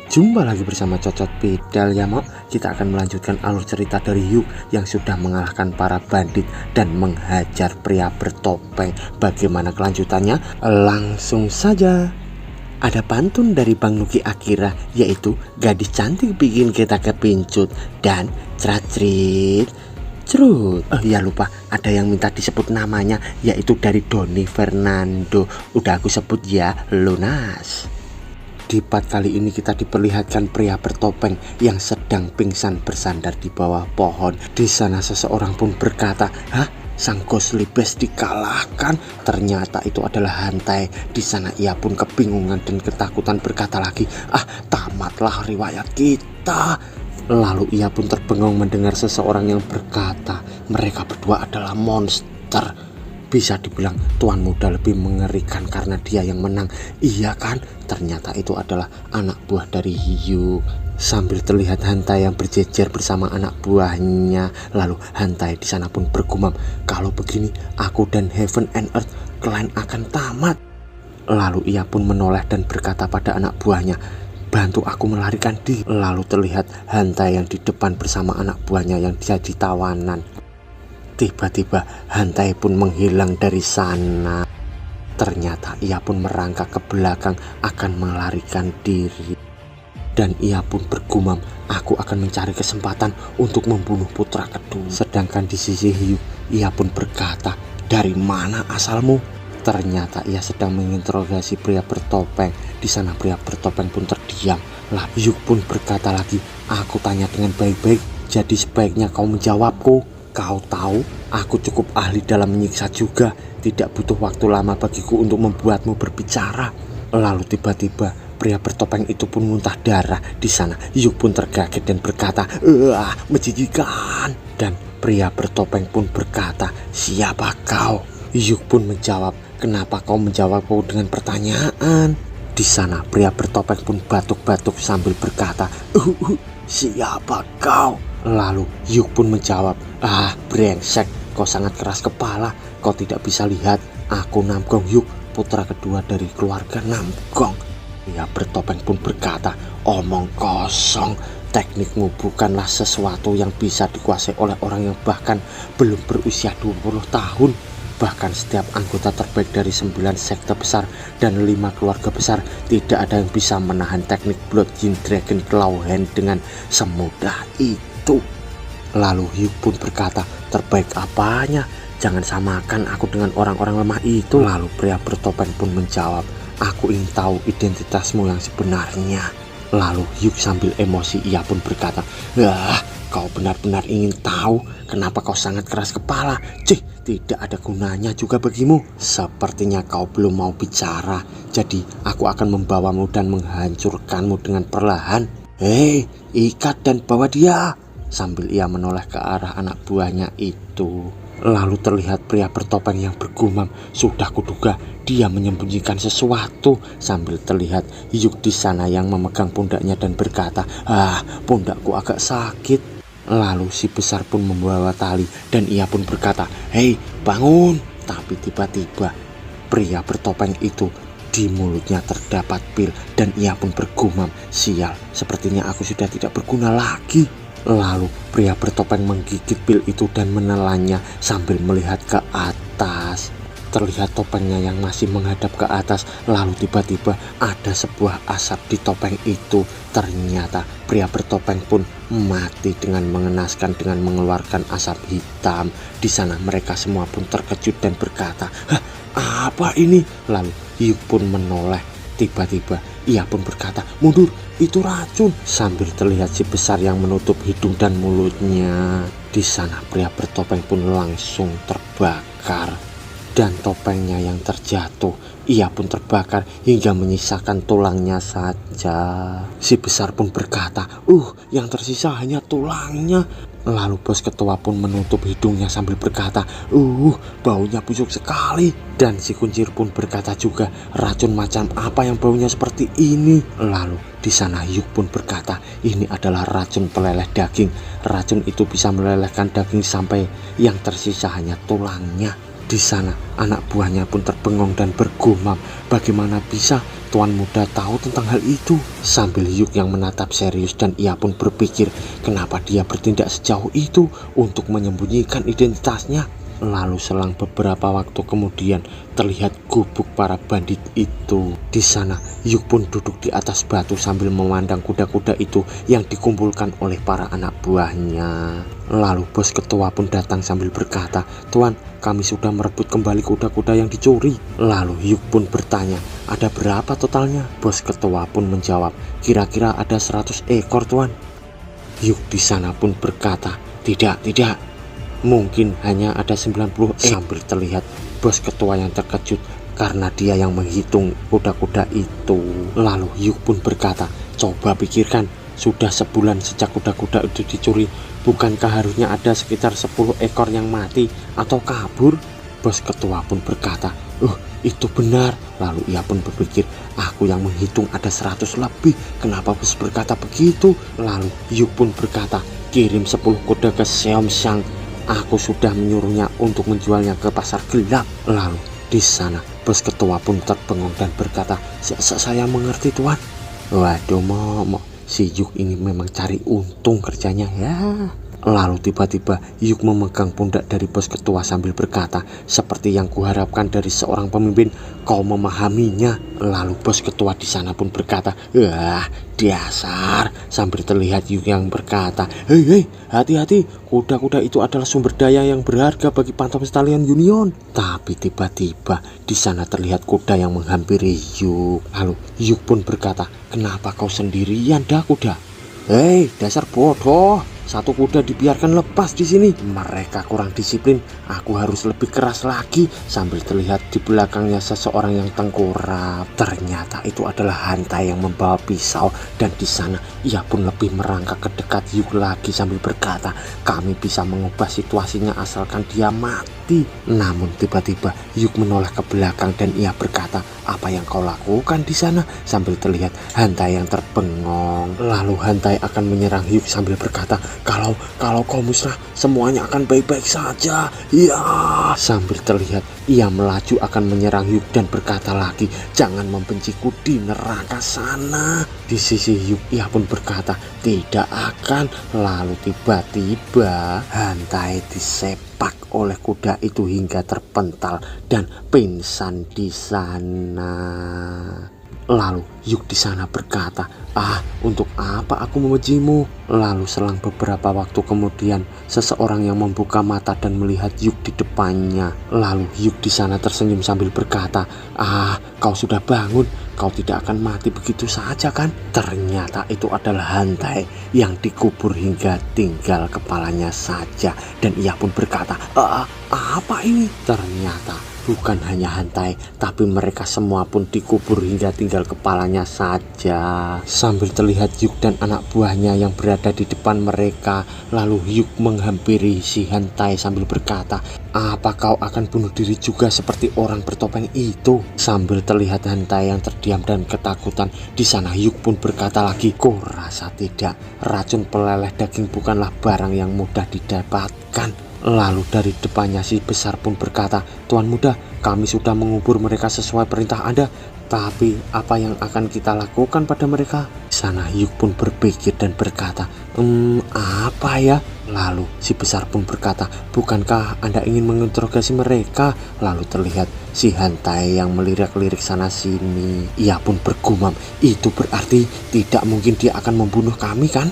Jumpa lagi bersama Cocot Pedal ya Mok. Kita akan melanjutkan alur cerita dari Hyuk yang sudah mengalahkan para bandit dan menghajar pria bertopeng. Bagaimana kelanjutannya? Langsung saja. Ada pantun dari Bang Nuki Akira, yaitu gadis cantik bikin kita kepincut dan ceracrit cerut. Ya lupa, ada yang minta disebut namanya, yaitu dari Doni Fernando. Udah aku sebut ya, lunas. Di part kali ini kita diperlihatkan pria bertopeng yang sedang pingsan bersandar di bawah pohon. Di sana seseorang pun berkata, "Hah? Sang Goslibes dikalahkan?" Ternyata itu adalah Hantai. Di sana ia pun kebingungan dan ketakutan berkata lagi, "Ah, tamatlah riwayat kita." Lalu ia pun terbengung mendengar seseorang yang berkata, mereka berdua adalah monster. Bisa dibilang tuan muda lebih mengerikan karena dia yang menang. Iya kan? Ternyata itu adalah anak buah dari Hyuk. Sambil terlihat Hantai yang berjejer bersama anak buahnya. Lalu Hantai di sana pun bergumam, "Kalau begini aku dan Heaven and Earth kalian akan tamat." Lalu ia pun menoleh dan berkata pada anak buahnya, "Bantu aku melarikan diri." Lalu terlihat Hantai yang di depan bersama anak buahnya yang jadi tawanan. Tiba-tiba Hantai pun menghilang dari sana. Ternyata ia pun merangkak ke belakang akan melarikan diri. Dan ia pun bergumam, "Aku akan mencari kesempatan untuk membunuh putra kedua." Sedangkan di sisi Hyuk, ia pun berkata, "Dari mana asalmu?" Ternyata ia sedang menginterogasi pria bertopeng. Di sana pria bertopeng pun terdiam. Lah Hyuk pun berkata lagi, "Aku tanya dengan baik-baik, jadi sebaiknya kau menjawabku. Kau tahu, aku cukup ahli dalam menyiksa juga. Tidak butuh waktu lama bagiku untuk membuatmu berbicara." Lalu tiba-tiba pria bertopeng itu pun muntah darah. Di sana Hyuk pun terkaget dan berkata, menjijikan." Dan pria bertopeng pun berkata, "Siapa kau?" Hyuk pun menjawab, "Kenapa kau menjawabku dengan pertanyaan?" Di sana pria bertopeng pun batuk-batuk sambil berkata, "Siapa kau?" Lalu Hyuk pun menjawab, brengsek, kau sangat keras kepala. Kau tidak bisa lihat, aku Namgong Hyuk, putra kedua dari keluarga Namgong." Pria bertopeng pun berkata, "Omong kosong, teknikmu bukanlah sesuatu yang bisa dikuasai oleh orang yang bahkan belum berusia 20 tahun. Bahkan setiap anggota terbaik dari 9 sekte besar dan 5 keluarga besar, tidak ada yang bisa menahan teknik Blood Jin Dragon Claw Hand dengan semudah itu." Lalu Hyuk pun berkata, "Terbaik apanya? Jangan samakan aku dengan orang-orang lemah itu." Lalu pria bertopeng pun menjawab, "Aku ingin tahu identitasmu yang sebenarnya." Lalu Hyuk sambil emosi ia pun berkata, "Kau benar-benar ingin tahu? Kenapa kau sangat keras kepala? Tidak ada gunanya juga bagimu. Sepertinya kau belum mau bicara. Jadi aku akan membawamu dan menghancurkanmu dengan perlahan. Hei, ikat dan bawa dia." Sambil ia menoleh ke arah anak buahnya itu. Lalu terlihat pria bertopeng yang bergumam, "Sudah kuduga dia menyembunyikan sesuatu." Sambil terlihat Hyuk di sana yang memegang pundaknya dan berkata, "Pundakku agak sakit." Lalu si besar pun membawa tali dan ia pun berkata, "Hei, bangun." Tapi tiba-tiba pria bertopeng itu di mulutnya terdapat pil dan ia pun bergumam, "Sial, sepertinya aku sudah tidak berguna lagi." Lalu pria bertopeng menggigit pil itu dan menelannya sambil melihat ke atas. Terlihat topengnya yang masih menghadap ke atas. Lalu tiba-tiba ada sebuah asap di topeng itu. Ternyata pria bertopeng pun mati dengan mengenaskan dengan mengeluarkan asap hitam. Di sana mereka semua pun terkejut dan berkata, "Apa ini?" Lalu Hyuk pun menoleh. Tiba-tiba ia pun berkata, "Mundur, itu racun." Sambil terlihat si besar yang menutup hidung dan mulutnya. Di sana pria bertopeng pun langsung terbakar. Dan topengnya yang terjatuh, ia pun terbakar hingga menyisakan tulangnya saja. Si besar pun berkata, yang tersisa hanya tulangnya." Lalu bos ketua pun menutup hidungnya sambil berkata, baunya busuk sekali." Dan si kuncir pun berkata juga, "Racun macam apa yang baunya seperti ini?" Lalu di sana Hyuk pun berkata, "Ini adalah racun peleleh daging. Racun itu bisa melelehkan daging sampai yang tersisa hanya tulangnya." Di sana anak buahnya pun terbengong dan bergumam, bagaimana bisa Tuan Muda tahu tentang hal itu? Sambil Hyuk yang menatap serius dan ia pun berpikir kenapa dia bertindak sejauh itu untuk menyembunyikan identitasnya. Lalu selang beberapa waktu kemudian terlihat gubuk para bandit itu. Di sana Hyuk pun duduk di atas batu sambil memandang kuda-kuda itu yang dikumpulkan oleh para anak buahnya. Lalu bos ketua pun datang sambil berkata, "Tuan, kami sudah merebut kembali kuda-kuda yang dicuri." Lalu Hyuk pun bertanya, "Ada berapa totalnya?" Bos ketua pun menjawab, "Kira-kira ada 100 ekor, Tuan." Hyuk di sana pun berkata, Tidak. Mungkin hanya ada 90 Sambil terlihat bos ketua yang terkejut karena dia yang menghitung kuda-kuda itu. Lalu Hyuk pun berkata, "Coba pikirkan, sudah sebulan sejak kuda-kuda itu dicuri. Bukankah harusnya ada sekitar 10 ekor yang mati atau kabur?" Bos ketua pun berkata, itu benar." Lalu ia pun berpikir, "Aku yang menghitung ada 100 lebih. Kenapa bos berkata begitu?" Lalu Hyuk pun berkata, "Kirim 10 kuda ke Seomsyang. Aku sudah menyuruhnya untuk menjualnya ke pasar gelap." Lalu di sana bos ketua pun terbengong dan berkata, Saya mengerti, Tuan." Waduh, si Hyuk ini memang cari untung kerjanya ya. Lalu tiba-tiba Hyuk memegang pundak dari bos ketua sambil berkata, "Seperti yang kuharapkan dari seorang pemimpin, kau memahaminya." Lalu bos ketua di sana pun berkata, Dasar." Sambil terlihat Hyuk yang berkata, Hei, hati-hati, kuda-kuda itu adalah sumber daya yang berharga bagi Phantom Stallion Union." Tapi tiba-tiba di sana terlihat kuda yang menghampiri Hyuk. Lalu Hyuk pun berkata, "Kenapa kau sendirian, kuda?" "Hei, dasar bodoh. Satu kuda dibiarkan lepas di sini. Mereka kurang disiplin. Aku harus lebih keras lagi." Sambil terlihat di belakangnya seseorang yang tengkurap. Ternyata itu adalah Hantai yang membawa pisau, dan di sana ia pun lebih merangkak ke dekat Hyuk lagi sambil berkata, "Kami bisa mengubah situasinya asalkan dia mati." Namun tiba-tiba Hyuk menoleh ke belakang dan ia berkata, "Apa yang kau lakukan di sana?" Sambil terlihat Hantai yang terbengong. Lalu Hantai akan menyerang Hyuk sambil berkata, Kalau kau musnah, semuanya akan baik-baik saja. Ya." Sambil terlihat ia melaju akan menyerang Hyuk dan berkata lagi, "Jangan membenciku di neraka sana." Di sisi Hyuk ia pun berkata, "Tidak akan." Lalu tiba-tiba Hantai disepak oleh kuda itu hingga terpental dan pingsan di sana. Lalu Hyuk di sana berkata, "Untuk apa aku membencimu?" Lalu selang beberapa waktu kemudian seseorang yang membuka mata dan melihat Hyuk di depannya. Lalu Hyuk di sana tersenyum sambil berkata, "Kau sudah bangun. Kau tidak akan mati begitu saja, kan?" Ternyata itu adalah Hantai yang dikubur hingga tinggal kepalanya saja, dan ia pun berkata, "Apa ini?" Ternyata bukan hanya Hantai, tapi mereka semua pun dikubur hingga tinggal kepalanya saja. Sambil terlihat Hyuk dan anak buahnya yang berada di depan mereka. Lalu Hyuk menghampiri si Hantai sambil berkata, "Apa kau akan bunuh diri juga seperti orang bertopeng itu?" Sambil terlihat Hantai yang terdiam dan ketakutan. Di sana Hyuk pun berkata lagi, "Kurasa tidak. Racun peleleh daging bukanlah barang yang mudah didapatkan." Lalu dari depannya si besar pun berkata, "Tuan Muda, kami sudah mengubur mereka sesuai perintah Anda. Tapi apa yang akan kita lakukan pada mereka?" Sana Hyuk pun berpikir dan berkata, apa ya?" Lalu si besar pun berkata, "Bukankah Anda ingin menginterogasi mereka?" Lalu terlihat si Hantai yang melirik-lirik sana sini. Ia pun bergumam, "Itu berarti tidak mungkin dia akan membunuh kami, kan?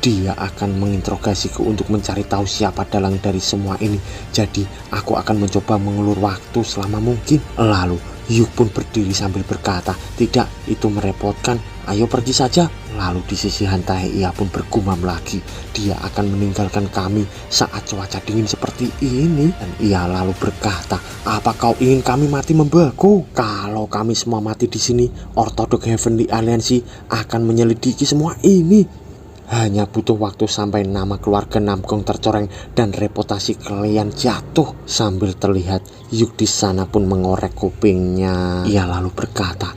Dia akan menginterogasiku untuk mencari tahu siapa dalang dari semua ini. Jadi aku akan mencoba mengulur waktu selama mungkin." Lalu Hyuk pun berdiri sambil berkata, "Tidak, itu merepotkan. Ayo pergi saja." Lalu di sisi Hantai ia pun bergumam lagi, "Dia akan meninggalkan kami saat cuaca dingin seperti ini." Dan ia lalu berkata, "Apa kau ingin kami mati membeku? Kalau kami semua mati di sini, Orthodox Heavenly Alliance akan menyelidiki semua ini. Hanya butuh waktu sampai nama keluarga Namgong tercoreng dan reputasi kalian jatuh." Sambil terlihat Hyuk di sana pun mengorek kupingnya. Ia lalu berkata,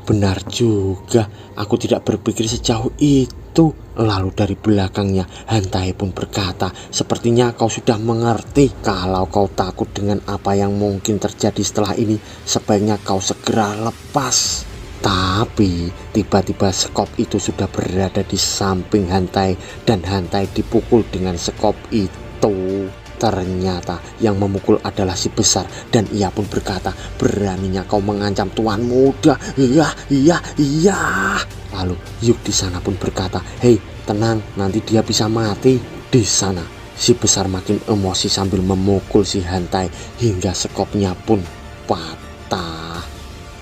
Benar juga, aku tidak berpikir sejauh itu. Lalu dari belakangnya Hantai pun berkata, sepertinya kau sudah mengerti. Kalau kau takut dengan apa yang mungkin terjadi setelah ini, sebaiknya kau segera lepas. Tapi tiba-tiba sekop itu sudah berada di samping Hantai dan Hantai dipukul dengan sekop itu. Ternyata yang memukul adalah si besar dan ia pun berkata, beraninya kau mengancam tuan muda. Iya. Lalu Yuk di sana pun berkata, hei tenang, nanti dia bisa mati. Di sana si besar makin emosi sambil memukul si Hantai hingga sekopnya pun patah.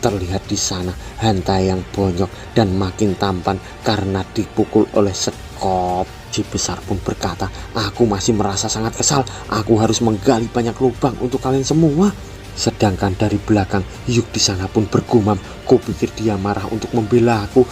Terlihat di sana Hantai yang bonyok dan makin tampan karena dipukul oleh sekop. Si besar pun berkata, aku masih merasa sangat kesal. Aku harus menggali banyak lubang untuk kalian semua. Sedangkan dari belakang Yuk di sana pun bergumam, kupikir dia marah untuk membela aku.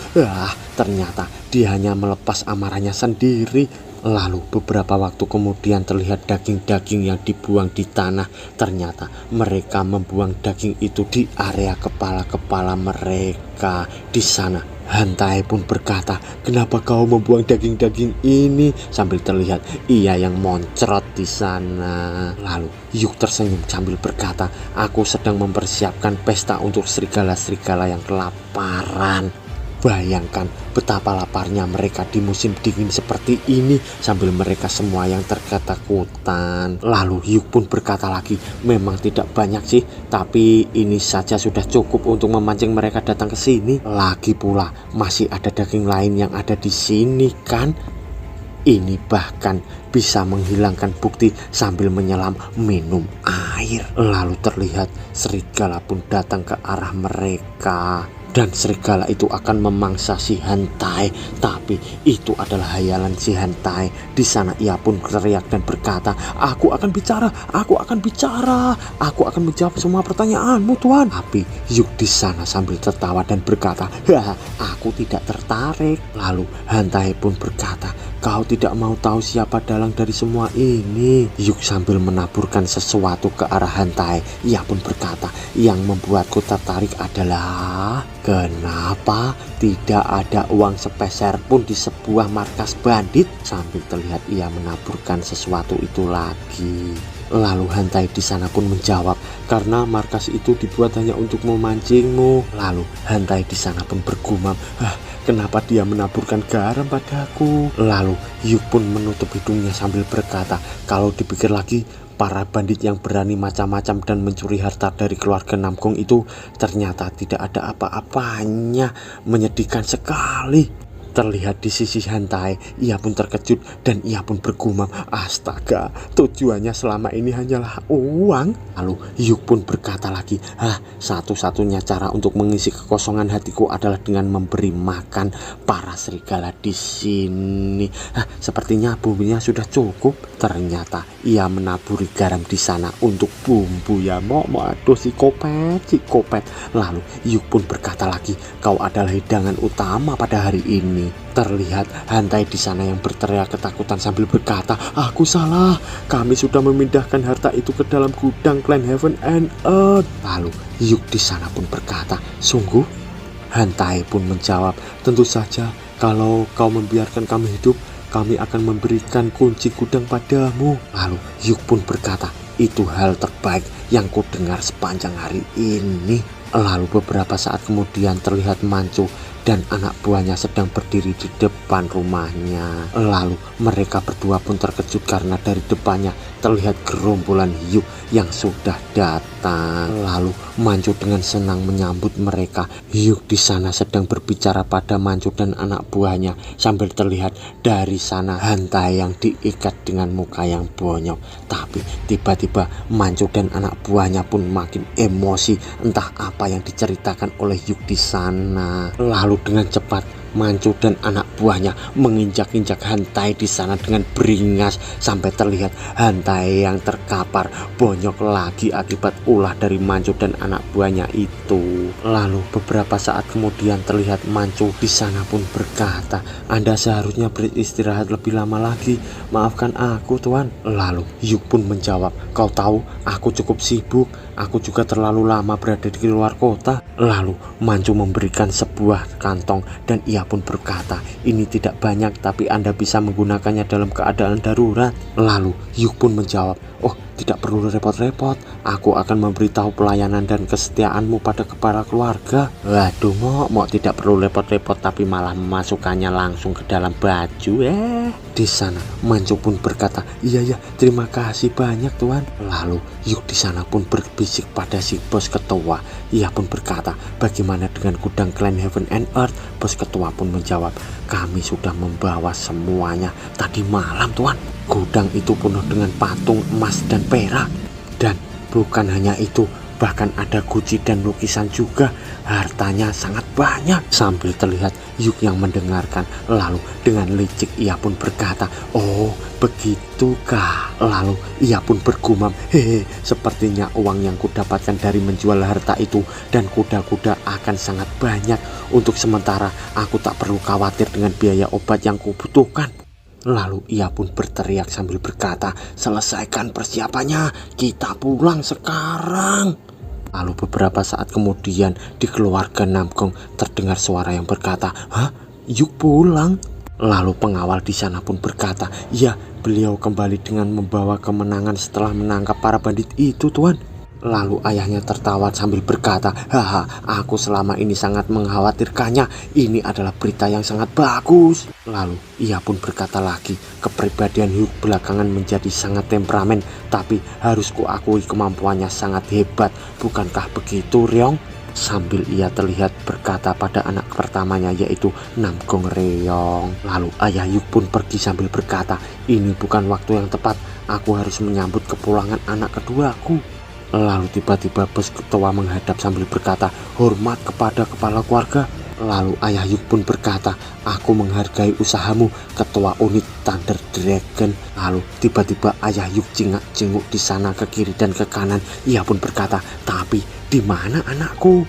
Ternyata dia hanya melepas amarahnya sendiri. Lalu beberapa waktu kemudian terlihat daging-daging yang dibuang di tanah. Ternyata mereka membuang daging itu di area kepala-kepala mereka. Di sana Hantai pun berkata, kenapa kau membuang daging-daging ini? Sambil terlihat ia yang moncrot di sana. Lalu Yuk tersenyum sambil berkata, aku sedang mempersiapkan pesta untuk serigala-serigala yang kelaparan. Bayangkan betapa laparnya mereka di musim dingin seperti ini sambil mereka semua yang terketakutan. Lalu Yuk pun berkata lagi, memang tidak banyak sih, tapi ini saja sudah cukup untuk memancing mereka datang ke sini. Lagi pula masih ada daging lain yang ada di sini kan? Ini bahkan bisa menghilangkan bukti sambil menyelam minum air. Lalu terlihat serigala pun datang ke arah mereka. Dan serigala itu akan memangsa si Hantai, tapi itu adalah hayalan si Hantai. Di sana ia pun teriak dan berkata, aku akan bicara, aku akan menjawab semua pertanyaanmu tuan. Tapi Yuk di sana sambil tertawa dan berkata, aku tidak tertarik. Lalu Hantai pun berkata, kau tidak mau tahu siapa dalang dari semua ini? Yuk sambil menaburkan sesuatu ke arah Hantai, ia pun berkata, yang membuatku tertarik adalah kenapa tidak ada uang sepeser pun di sebuah markas bandit? Sambil terlihat ia menaburkan sesuatu itu lagi. Lalu Hantai di sana pun menjawab, karena markas itu dibuat hanya untuk memancingmu. Lalu Hantai di sana pun bergumam, kenapa dia menaburkan garam padaku? Lalu Yuk pun menutup hidungnya sambil berkata, kalau dipikir lagi, para bandit yang berani macam-macam dan mencuri harta dari keluarga Namgong itu ternyata tidak ada apa-apanya. Menyedihkan sekali. Terlihat di sisi Hantai, ia pun terkejut dan ia pun bergumam, astaga, tujuannya selama ini hanyalah uang. Lalu Yuk pun berkata lagi, satu-satunya cara untuk mengisi kekosongan hatiku adalah dengan memberi makan para serigala di sini. Sepertinya bumbunya sudah cukup. Ternyata ia menaburi garam di sana untuk bumbu ya. Aduh si kopet. Lalu Yuk pun berkata lagi, kau adalah hidangan utama pada hari ini. Terlihat Hantai di sana yang berteriak ketakutan sambil berkata, aku salah, kami sudah memindahkan harta itu ke dalam gudang Clan Heaven and Earth. Lalu Yuk di sana pun berkata, sungguh? Hantai pun menjawab, tentu saja, kalau kau membiarkan kami hidup, kami akan memberikan kunci gudang padamu. Lalu Yuk pun berkata, itu hal terbaik yang ku dengar sepanjang hari ini. Lalu beberapa saat kemudian terlihat Mancu dan anak buahnya sedang berdiri di depan rumahnya. Lalu mereka berdua pun terkejut karena dari depannya terlihat gerombolan Yuk yang sudah datang. Lalu Mancu dengan senang menyambut mereka. Yuk di sana sedang berbicara pada Mancu dan anak buahnya sambil terlihat dari sana Hantai yang diikat dengan muka yang bonyok. Tapi tiba-tiba Mancu dan anak buahnya pun makin emosi, entah apa yang diceritakan oleh Yuk di sana. Lalu dengan cepat Mancu dan anak buahnya menginjak-injak Hantai di sana dengan beringas sampai terlihat Hantai yang terkapar bonyok lagi akibat ulah dari Mancu dan anak buahnya itu. Lalu beberapa saat kemudian terlihat Mancu di sana pun berkata, Anda seharusnya beristirahat lebih lama lagi. Maafkan aku tuan. Lalu Yuk pun menjawab, kau tahu aku cukup sibuk. Aku juga terlalu lama berada di luar kota. Lalu Mancu memberikan sebuah kantong dan ia pun berkata, ini tidak banyak tapi Anda bisa menggunakannya dalam keadaan darurat. Lalu Yuk pun menjawab, oh tidak perlu repot-repot, aku akan memberitahu pelayanan dan kesetiaanmu pada kepala keluarga. Waduh Mok tidak perlu repot-repot tapi malah memasukkannya langsung ke dalam baju. Di sana Mancu pun berkata, iya terima kasih banyak Tuan. Lalu Yuk di sana pun berbisik pada si bos ketua. Ia pun berkata, bagaimana dengan gudang klan Heaven and Earth? Bos ketua pun menjawab, kami sudah membawa semuanya tadi malam Tuan. Gudang itu penuh dengan patung emas dan perak. Dan bukan hanya itu, bahkan ada guci dan lukisan juga. Hartanya sangat banyak. Sambil terlihat Yuk yang mendengarkan, lalu dengan licik ia pun berkata, oh begitukah? Lalu ia pun bergumam, hehe, sepertinya uang yang kudapatkan dari menjual harta itu dan kuda-kuda akan sangat banyak. Untuk sementara aku tak perlu khawatir dengan biaya obat yang kubutuhkan. Lalu ia pun berteriak sambil berkata, selesaikan persiapannya, kita pulang sekarang. Lalu beberapa saat kemudian di keluarga Namgong terdengar suara yang berkata, hah? Yuk pulang? Lalu pengawal di sana pun berkata, ya beliau kembali dengan membawa kemenangan setelah menangkap para bandit itu Tuan. Lalu ayahnya tertawa sambil berkata, haha, aku selama ini sangat mengkhawatirkannya. Ini adalah berita yang sangat bagus. Lalu ia pun berkata lagi, kepribadian Hyuk belakangan menjadi sangat temperamen, tapi harus kuakui kemampuannya sangat hebat. Bukankah begitu Ryong? Sambil ia terlihat berkata pada anak pertamanya yaitu Namgong Reyong. Lalu ayah Hyuk pun pergi sambil berkata, ini bukan waktu yang tepat, aku harus menyambut kepulangan anak keduaku. Lalu tiba-tiba bos ketua menghadap sambil berkata, hormat kepada kepala keluarga. Lalu ayah Yuk pun berkata, aku menghargai usahamu ketua unit Thunder Dragon. Lalu tiba-tiba ayah Yuk jingak-jinguk di sana ke kiri dan ke kanan. Ia pun berkata, tapi di mana anakku?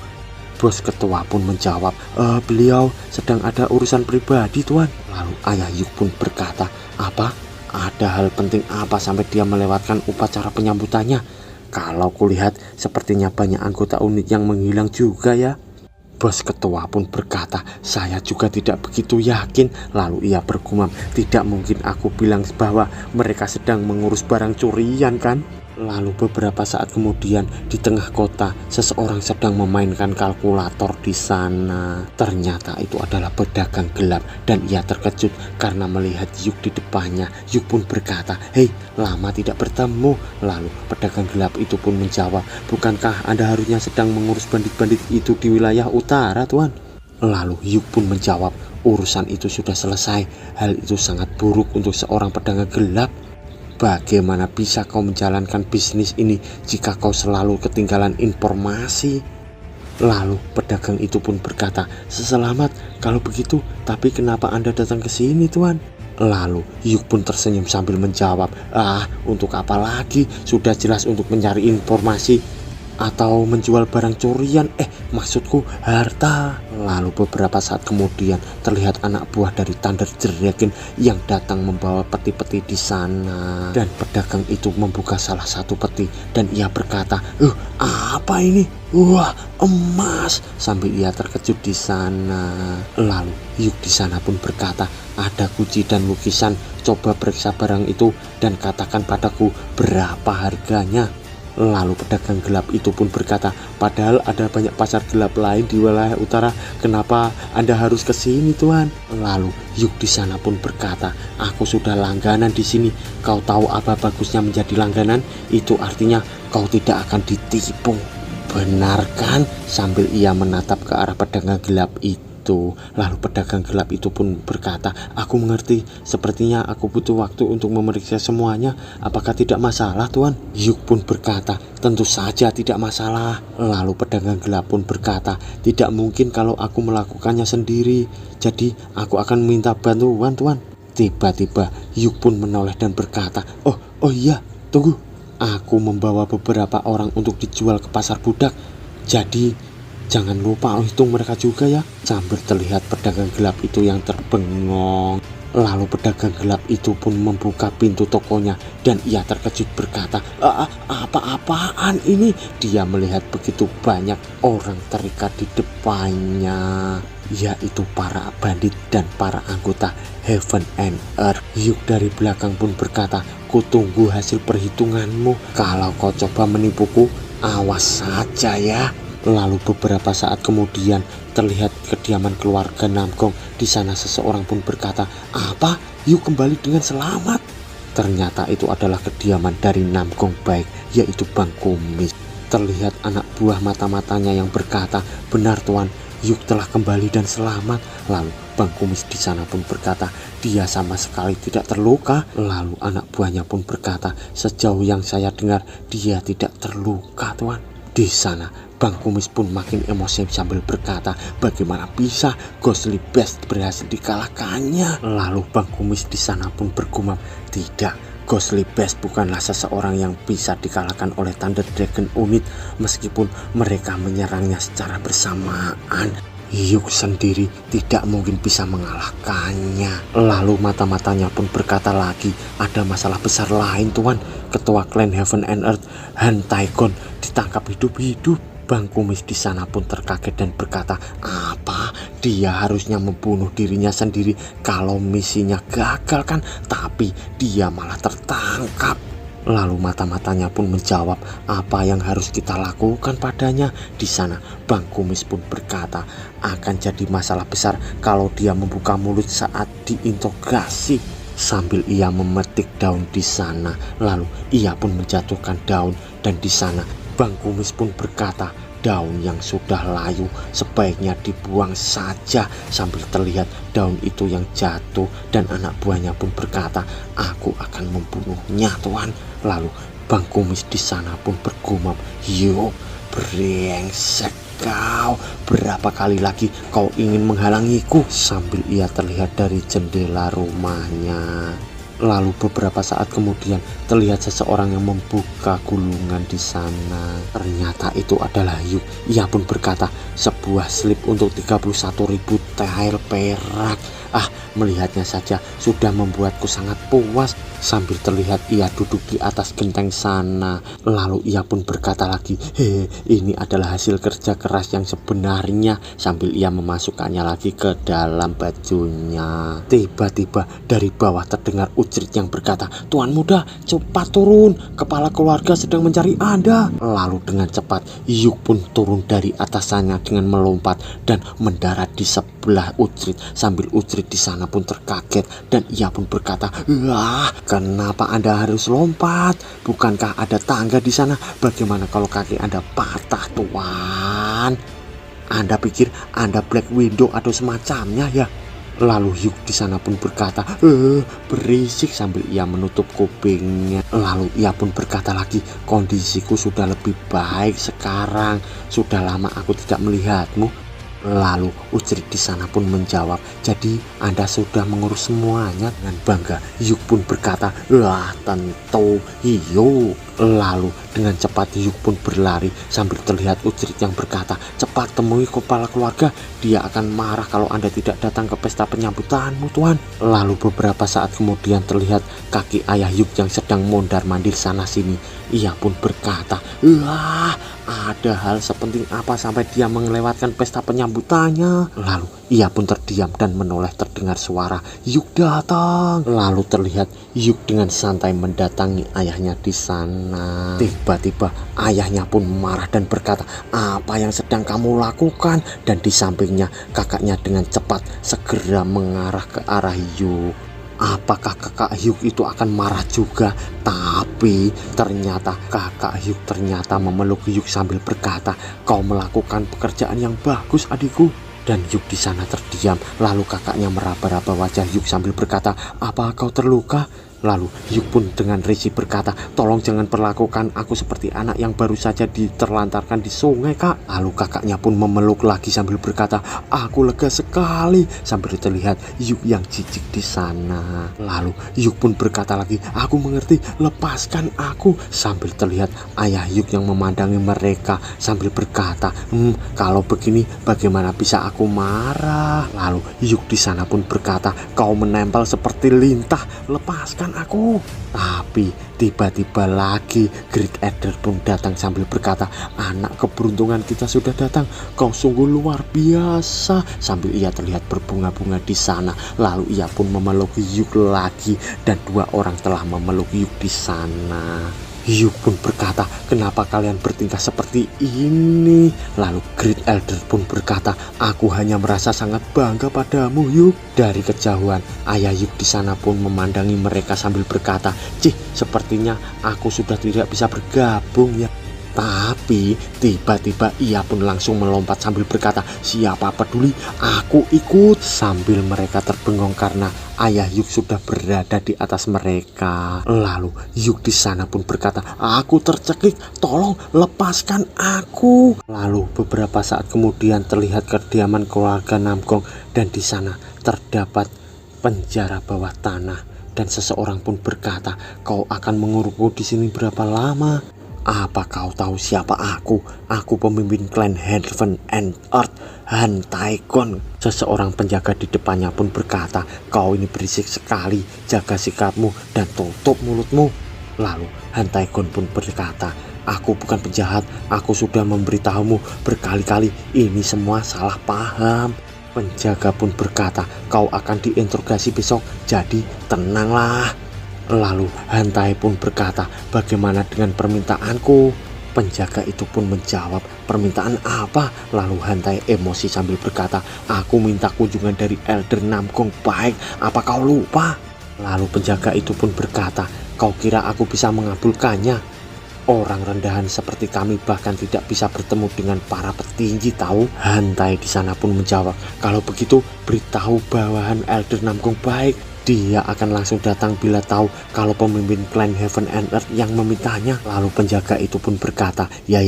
Bos ketua pun menjawab, beliau sedang ada urusan pribadi Tuan. Lalu ayah Yuk pun berkata, apa? Ada hal penting apa sampai dia melewatkan upacara penyambutannya? Kalau kulihat sepertinya banyak anggota unit yang menghilang juga ya. Bos ketua pun berkata, saya juga tidak begitu yakin. Lalu ia bergumam, tidak mungkin aku bilang bahwa mereka sedang mengurus barang curian kan? Lalu beberapa saat kemudian di tengah kota seseorang sedang memainkan kalkulator di sana. Ternyata itu adalah pedagang gelap dan ia terkejut karena melihat Yuk di depannya. Yuk pun berkata, hei, lama tidak bertemu. Lalu pedagang gelap itu pun menjawab, bukankah Anda harusnya sedang mengurus bandit-bandit itu di wilayah utara Tuan? Lalu Yuk pun menjawab, urusan itu sudah selesai. Hal itu sangat buruk untuk seorang pedagang gelap. Bagaimana bisa kau menjalankan bisnis ini jika kau selalu ketinggalan informasi? Lalu pedagang itu pun berkata, selamat kalau begitu, tapi kenapa Anda datang ke sini Tuan? Lalu Yuk pun tersenyum sambil menjawab, untuk apa lagi? Sudah jelas untuk mencari informasi atau menjual barang curian, maksudku harta. Lalu beberapa saat kemudian terlihat anak buah dari Thunder Dragon yang datang membawa peti-peti di sana. Dan pedagang itu membuka salah satu peti dan ia berkata, apa ini? Wah, emas. Sambil ia terkejut di sana. Lalu Yuk di sana pun berkata, ada kunci dan lukisan. Coba periksa barang itu dan katakan padaku berapa harganya. Lalu pedagang gelap itu pun berkata, padahal ada banyak pasar gelap lain di wilayah utara, kenapa Anda harus ke sini Tuan? Lalu Yuk di sana pun berkata, aku sudah langganan di sini. Kau tahu apa bagusnya menjadi langganan? Itu artinya kau tidak akan ditipu. Benar kan? Sambil ia menatap ke arah pedagang gelap itu. Lalu pedagang gelap itu pun berkata, aku mengerti, sepertinya aku butuh waktu untuk memeriksa semuanya. Apakah tidak masalah Tuan? Yuk pun berkata, tentu saja tidak masalah. Lalu pedagang gelap pun berkata, tidak mungkin kalau aku melakukannya sendiri, jadi aku akan minta bantuan Tuan. Tiba-tiba Yuk pun menoleh dan berkata, oh iya, tunggu, aku membawa beberapa orang untuk dijual ke pasar budak, jadi jangan lupa hitung mereka juga ya. Sambil terlihat pedagang gelap itu yang terbengong. Lalu pedagang gelap itu pun membuka pintu tokonya dan ia terkejut berkata, Apa-apaan ini?" Dia melihat begitu banyak orang terikat di depannya, yaitu para bandit dan para anggota Heaven and Earth. Hyuk dari belakang pun berkata, "Kutunggu hasil perhitunganmu. Kalau kau coba menipuku, awas saja ya." Lalu beberapa saat kemudian terlihat kediaman keluarga Namgong. Di sana seseorang pun berkata, "Apa? Hyuk kembali dengan selamat?" Ternyata itu adalah kediaman dari Namgong baik, yaitu Bang Kumis. Terlihat anak buah mata-matanya yang berkata, "Benar Tuan, Hyuk telah kembali dan selamat." Lalu Bang Kumis di sana pun berkata, "Dia sama sekali tidak terluka." Lalu anak buahnya pun berkata, "Sejauh yang saya dengar, dia tidak terluka Tuan." Di sana Bang Kumis pun makin emosi sambil berkata, "Bagaimana bisa Ghostly Beast berhasil dikalahkannya?" Lalu Bang Kumis di sana pun bergumam, "Tidak, Ghostly Beast bukanlah seseorang yang bisa dikalahkan oleh Thunder Dragon Unit meskipun mereka menyerangnya secara bersamaan. Hyuk sendiri tidak mungkin bisa mengalahkannya." Lalu mata-matanya pun berkata lagi, "Ada masalah besar lain Tuan. Ketua klan Heaven and Earth, Han Taegon, ditangkap hidup-hidup." Bang Kumis di sana pun terkaget dan berkata, "Apa? Dia harusnya membunuh dirinya sendiri kalau misinya gagal kan? Tapi dia malah tertangkap." Lalu mata-matanya pun menjawab, "Apa yang harus kita lakukan padanya?" Di sana Bang Kumis pun berkata, "Akan jadi masalah besar kalau dia membuka mulut saat diinterogasi." Sambil ia memetik daun di sana, lalu ia pun menjatuhkan daun dan di sana Bang Kumis pun berkata, "Daun yang sudah layu sebaiknya dibuang saja." Sambil terlihat daun itu yang jatuh dan anak buahnya pun berkata, "Aku akan membunuhnya Tuan." Lalu Bang Kumis di sana pun bergumam, "Hyuk, brengsek kau, berapa kali lagi kau ingin menghalangiku?" Sambil ia terlihat dari jendela rumahnya. Lalu beberapa saat kemudian terlihat seseorang yang membuka gulungan di sana. Ternyata itu adalah Hyuk. Ia pun berkata, "Sebuah slip untuk 31.000 tael perak. Melihatnya saja sudah membuatku sangat puas." Sambil terlihat ia duduk di atas genteng sana. Lalu ia pun berkata lagi, "Ini adalah hasil kerja keras yang sebenarnya." Sambil ia memasukkannya lagi ke dalam bajunya. Tiba-tiba dari bawah terdengar Ucrit yang berkata, "Tuan muda, cepat turun. Kepala keluarga sedang mencari Anda." Lalu dengan cepat Hyuk pun turun dari atasannya dengan melompat dan mendarat di sebelah Ucrit. Sambil Ucrit di sana pun terkaget dan ia pun berkata, "Kenapa Anda harus lompat? Bukankah ada tangga di sana? Bagaimana kalau kaki Anda patah Tuan? Anda pikir Anda Black Widow atau semacamnya ya?" Lalu Hyuk di sana pun berkata, berisik," sambil ia menutup kupingnya. Lalu ia pun berkata lagi, "Kondisiku sudah lebih baik sekarang. Sudah lama aku tidak melihatmu." Lalu Ucrit di sana pun menjawab, "Jadi Anda sudah mengurus semuanya?" Dengan bangga Hyuk pun berkata, Tentu Hyuk." Lalu dengan cepat Hyuk pun berlari sambil terlihat Ucrit yang berkata, "Cepat temui kepala keluarga. Dia akan marah kalau Anda tidak datang ke pesta penyambutanmu Tuan." Lalu beberapa saat kemudian terlihat kaki ayah Hyuk yang sedang mondar-mandir sana sini. Ia pun berkata, "Ada hal sepenting apa sampai dia melewatkan pesta penyambutannya?" Lalu ia pun terdiam dan menoleh terdengar suara, "Hyuk datang." Lalu terlihat Hyuk dengan santai mendatangi ayahnya di sana. Tiba-tiba ayahnya pun marah dan berkata, "Apa yang sedang kamu lakukan?" Dan di sampingnya kakaknya dengan cepat segera mengarah ke arah Hyuk. Apakah kakak Hyuk itu akan marah juga? Tapi ternyata kakak Hyuk ternyata memeluk Hyuk sambil berkata, "Kau melakukan pekerjaan yang bagus adikku." Dan Hyuk di sana terdiam. Lalu kakaknya meraba-raba wajah Hyuk sambil berkata, "Apa kau terluka?" Lalu Yuk pun dengan risih berkata, tolong jangan perlakukan aku seperti anak yang baru saja diterlantarkan di sungai, Kak. Lalu kakaknya pun memeluk lagi sambil berkata, aku lega sekali, sambil terlihat Yuk yang jijik di sana. Lalu Yuk pun berkata lagi, aku mengerti, lepaskan aku, sambil terlihat ayah Yuk yang memandangi mereka sambil berkata, kalau begini bagaimana bisa aku marah. Lalu Yuk di sana pun berkata, kau menempel seperti lintah, lepaskan aku. Tapi tiba-tiba lagi Great Elder pun datang sambil berkata, anak keberuntungan kita sudah datang, kau sungguh luar biasa, sambil ia terlihat berbunga-bunga di sana. Lalu ia pun memeluk Yuk lagi dan dua orang telah memeluk Yuk di sana. Yuk pun berkata, kenapa kalian bertingkah seperti ini? Lalu Great Elder pun berkata, aku hanya merasa sangat bangga padamu, Yuk. Dari kejauhan, ayah Yuk di sana pun memandangi mereka sambil berkata, cih, sepertinya aku sudah tidak bisa bergabung ya. Tapi tiba-tiba ia pun langsung melompat sambil berkata, siapa peduli, aku ikut. Sambil mereka terbengong karena ayah Yuk sudah berada di atas mereka. Lalu Yuk di sana pun berkata, aku tercekik, tolong lepaskan aku. Lalu beberapa saat kemudian terlihat kediaman keluarga Namgong, dan di sana terdapat penjara bawah tanah. Dan seseorang pun berkata, kau akan mengurungku di sini berapa lama? Apa kau tahu siapa aku? Aku pemimpin klan Heaven and Earth, Han Taekon. Seseorang penjaga di depannya pun berkata, kau ini berisik sekali, jaga sikapmu dan tutup mulutmu. Lalu Han Taekon pun berkata, aku bukan penjahat, aku sudah memberitahumu berkali-kali, ini semua salah paham. Penjaga pun berkata, kau akan diinterogasi besok, jadi tenanglah. Lalu Hantai pun berkata, bagaimana dengan permintaanku? Penjaga itu pun menjawab, permintaan apa? Lalu Hantai emosi sambil berkata, aku minta kunjungan dari Elder Namgong baik, apa kau lupa? Lalu penjaga itu pun berkata, kau kira aku bisa mengabulkannya? Orang rendahan seperti kami bahkan tidak bisa bertemu dengan para petinggi tahu. Hantai di sana pun menjawab, kalau begitu beritahu bawahan Elder Namgong baik. Dia akan langsung datang bila tahu kalau pemimpin klan Heaven and Earth yang memintanya. Lalu penjaga itu pun berkata, ya,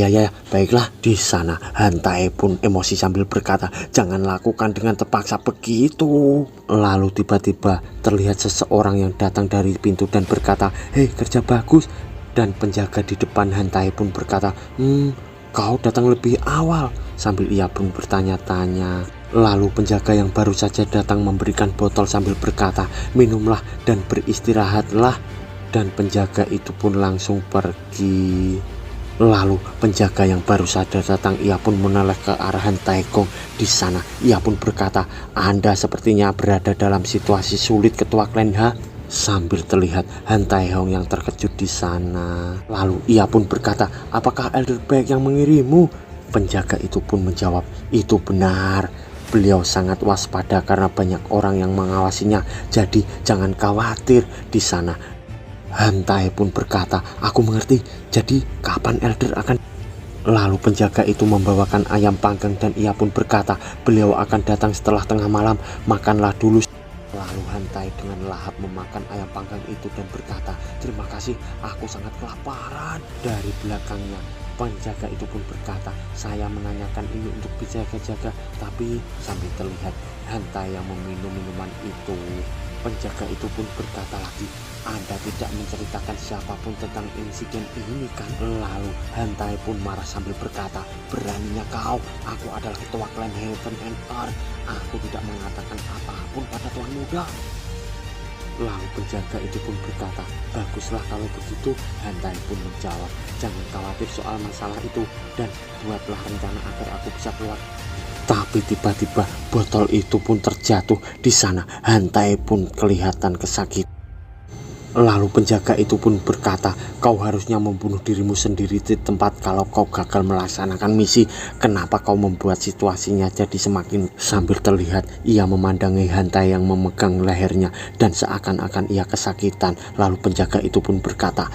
baiklah. Di sana Hantai pun emosi sambil berkata, jangan lakukan dengan terpaksa begitu. Lalu tiba-tiba terlihat seseorang yang datang dari pintu dan berkata, hei, kerja bagus. Dan penjaga di depan Hantai pun berkata, kau datang lebih awal, sambil ia pun bertanya-tanya. Lalu penjaga yang baru saja datang memberikan botol sambil berkata, minumlah dan beristirahatlah. Dan penjaga itu pun langsung pergi. Lalu penjaga yang baru saja datang ia pun menoleh ke arah Han Taekong. Di sana ia pun berkata, Anda sepertinya berada dalam situasi sulit, ketua klan H. Sambil terlihat Han Taehong yang terkejut di sana. Lalu ia pun berkata, apakah Elder Baek yang mengirimu? Penjaga itu pun menjawab, itu benar. Beliau sangat waspada karena banyak orang yang mengawasinya, jadi jangan khawatir. Di sana Hantai pun berkata, aku mengerti, jadi kapan Elder akan... Lalu penjaga itu membawakan ayam panggang dan ia pun berkata, beliau akan datang setelah tengah malam, makanlah dulu. Lalu Hantai dengan lahap memakan ayam panggang itu dan berkata, terima kasih, aku sangat kelaparan. Dari belakangnya penjaga itu pun berkata, saya menanyakan ini untuk berjaga-jaga, tapi sambil terlihat Hantai yang meminum minuman itu. Penjaga itu pun berkata lagi, Anda tidak menceritakan siapapun tentang insiden ini kan? Lalu Hantai pun marah sambil berkata, beraninya kau, aku adalah ketua klan Heaven and Earth, aku tidak mengatakan apapun pada tuan muda. Lalu penjaga itu pun berkata, baguslah kalau begitu. Hantai pun menjawab, jangan khawatir soal masalah itu dan buatlah rencana agar aku bisa keluar. Tapi tiba-tiba botol itu pun terjatuh. Di sana Hantai pun kelihatan kesakitan. Lalu penjaga itu pun berkata, kau harusnya membunuh dirimu sendiri di tempat kalau kau gagal melaksanakan misi. Kenapa kau membuat situasinya jadi semakin... Sambil terlihat ia memandangi Hantai yang memegang lehernya dan seakan-akan ia kesakitan. Lalu penjaga itu pun berkata,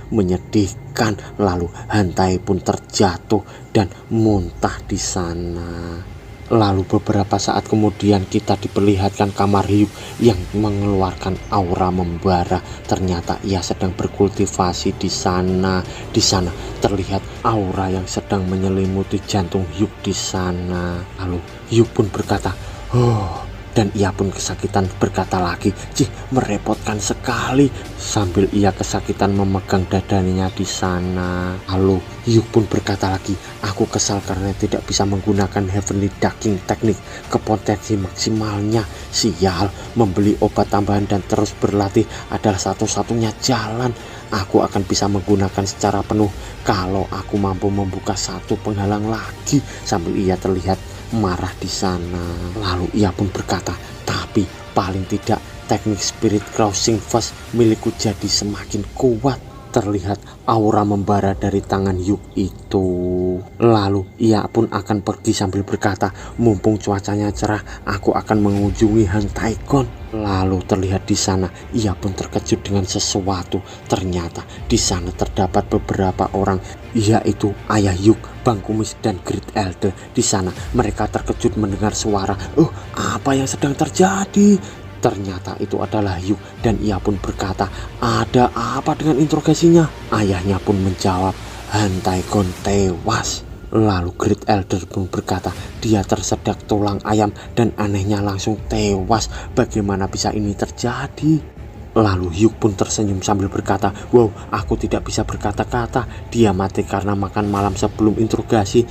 menyedihkan. Lalu Hantai pun terjatuh dan muntah di sana. Lalu beberapa saat kemudian kita diperlihatkan kamar Hyuk yang mengeluarkan aura membara. Ternyata ia sedang berkultivasi di sana. Di sana terlihat aura yang sedang menyelimuti jantung Hyuk di sana. Lalu Hyuk pun berkata, "Oh," dan ia pun kesakitan berkata lagi, "Cih, merepotkan sekali," sambil ia kesakitan memegang dadanya di sana. Lalu Hyuk pun berkata lagi, "Aku kesal karena tidak bisa menggunakan Heavenly Ducking teknik ke potensi maksimalnya. Sial, membeli obat tambahan dan terus berlatih adalah satu-satunya jalan. Aku akan bisa menggunakan secara penuh kalau aku mampu membuka satu penghalang lagi," sambil ia terlihat marah di sana. Lalu ia pun berkata, "Tapi paling tidak teknik Spirit Crossing Fast milikku jadi semakin kuat." Terlihat aura membara dari tangan Hyuk itu. Lalu ia pun akan pergi sambil berkata, "Mumpung cuacanya cerah, aku akan mengunjungi Han Taikon." Lalu terlihat di sana ia pun terkejut dengan sesuatu. Ternyata di sana terdapat beberapa orang, yaitu ayah Hyuk, Bang Kumis, dan Great Elder. Di sana mereka terkejut mendengar suara. Apa yang sedang terjadi?" Ternyata itu adalah Hyuk, dan ia pun berkata, "Ada apa dengan interogasinya?" Ayahnya pun menjawab, "Han Taikon tewas." Lalu Great Elder pun berkata, "Dia tersedak tulang ayam dan anehnya langsung tewas. Bagaimana bisa ini terjadi?" Lalu Hyuk pun tersenyum sambil berkata, "Wow, aku tidak bisa berkata-kata. Dia mati karena makan malam sebelum interogasi.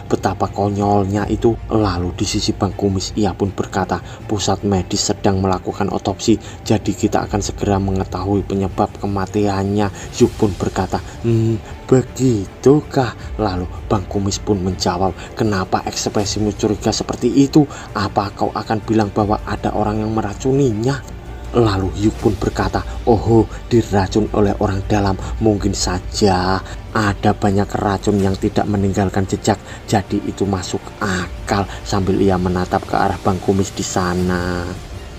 Betapa konyolnya itu." Lalu di sisi Bang Kumis ia pun berkata, "Pusat medis sedang melakukan otopsi, jadi kita akan segera mengetahui penyebab kematiannya." Hyuk pun berkata, "Begitukah?" Lalu Bang Kumis pun menjawab, "Kenapa ekspresimu curiga seperti itu? Apa kau akan bilang bahwa ada orang yang meracuninya?" Lalu Hyuk pun berkata, diracun oleh orang dalam. Mungkin saja ada banyak racun yang tidak meninggalkan jejak, jadi itu masuk akal," sambil ia menatap ke arah Bang Kumis di sana.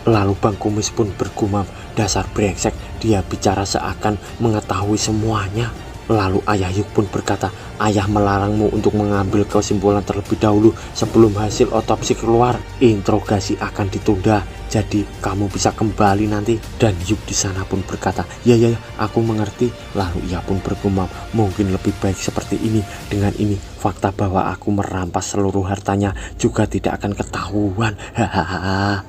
Lalu Bang Kumis pun bergumam, "Dasar brengsek, dia bicara seakan mengetahui semuanya." Lalu ayah Hyuk pun berkata, "Ayah melarangmu untuk mengambil kesimpulan terlebih dahulu sebelum hasil otopsi keluar. Interogasi akan ditunda, jadi kamu bisa kembali nanti." Dan Hyuk di sana pun berkata, Ya, aku mengerti." Lalu ia pun bergumam, "Mungkin lebih baik seperti ini. Dengan ini, fakta bahwa aku merampas seluruh hartanya juga tidak akan ketahuan. Hahaha."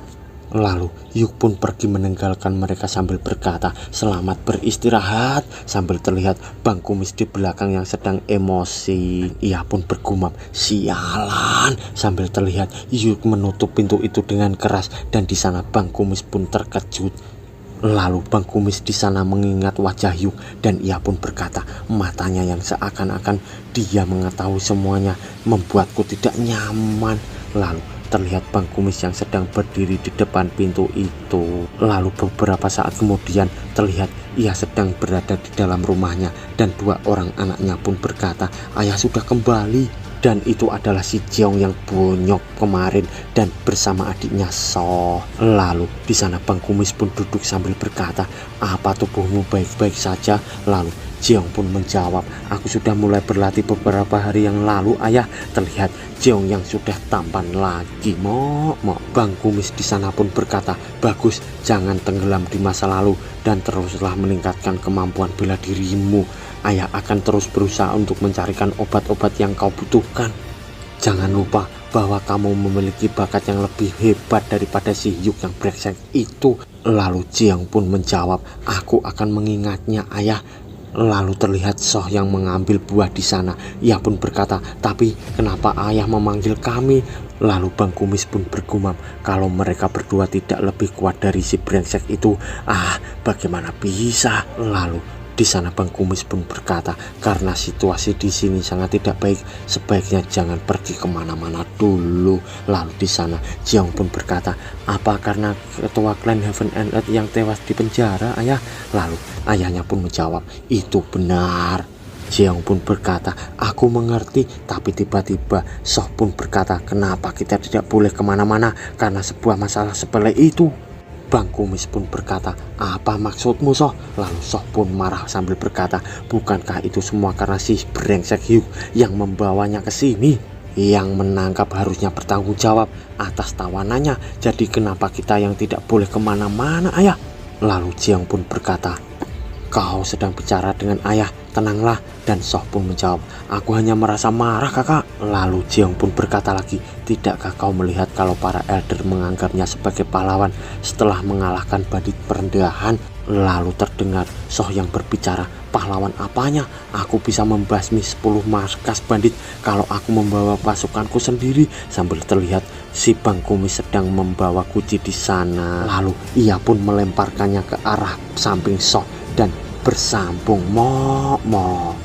Lalu Hyuk pun pergi meninggalkan mereka sambil berkata, "Selamat beristirahat," sambil terlihat Bang Kumis di belakang yang sedang emosi. Ia pun bergumam, "Sialan," sambil terlihat Hyuk menutup pintu itu dengan keras, dan di sana Bang Kumis pun terkejut. Lalu Bang Kumis di sana mengingat wajah Hyuk, dan ia pun berkata, matanya yang seakan-akan dia mengetahui semuanya membuatku tidak nyaman. Lalu terlihat Bang Kumis yang sedang berdiri di depan pintu itu. Lalu beberapa saat kemudian terlihat ia sedang berada di dalam rumahnya, dan dua orang anaknya pun berkata, "Ayah sudah kembali." Dan itu adalah si Jeong yang bonyok kemarin dan bersama adiknya So. Lalu di sana Bang Kumis pun duduk sambil berkata, "Apa tubuhmu baik-baik saja?" Lalu Jeong pun menjawab, "Aku sudah mulai berlatih beberapa hari yang lalu, ayah." Terlihat Jeong yang sudah tampan lagi. Bang Kumis di sana pun berkata, "Bagus, jangan tenggelam di masa lalu dan teruslah meningkatkan kemampuan bela dirimu. Ayah akan terus berusaha untuk mencarikan obat-obat yang kau butuhkan. Jangan lupa bahwa kamu memiliki bakat yang lebih hebat daripada si Hyuk yang brengsek itu." Lalu Jeong pun menjawab, "Aku akan mengingatnya, ayah." Lalu terlihat Soh yang mengambil buah di sana. Ia pun berkata, "Tapi kenapa ayah memanggil kami?" Lalu Bang Kumis pun bergumam, "Kalau mereka berdua tidak lebih kuat dari si brengsek itu, bagaimana bisa?" Lalu di sana Bang Kumis pun berkata, "Karena situasi di sini sangat tidak baik, sebaiknya jangan pergi kemana-mana dulu." Lalu di sana Jeong pun berkata, "Apa karena ketua klan Heaven and Earth yang tewas di penjara, ayah?" Lalu ayahnya pun menjawab, "Itu benar." Jeong pun berkata, "Aku mengerti." Tapi tiba-tiba Soh pun berkata, "Kenapa kita tidak boleh kemana-mana karena sebuah masalah sepele itu?" Bang Kumis pun berkata, "Apa maksudmu, Soh?" Lalu Soh pun marah sambil berkata, "Bukankah itu semua karena si brengsek Hyuk yang membawanya ke sini?" Yang menangkap harusnya bertanggung jawab atas tawanannya. Jadi kenapa kita yang tidak boleh kemana-mana, ayah? Lalu Jiang pun berkata, kau sedang bicara dengan ayah, tenanglah. Dan Soh pun menjawab, aku hanya merasa marah kakak. Lalu Jiang pun berkata lagi, tidakkah kau melihat kalau para elder menganggapnya sebagai pahlawan setelah mengalahkan bandit perendahan? Lalu terdengar Soh yang berbicara, pahlawan apanya? Aku bisa membasmi 10 markas bandit kalau aku membawa pasukanku sendiri. Sambil terlihat si Bang Kumis sedang membawa kunci di sana. Lalu ia pun melemparkannya ke arah samping Soh dan bersambung mok.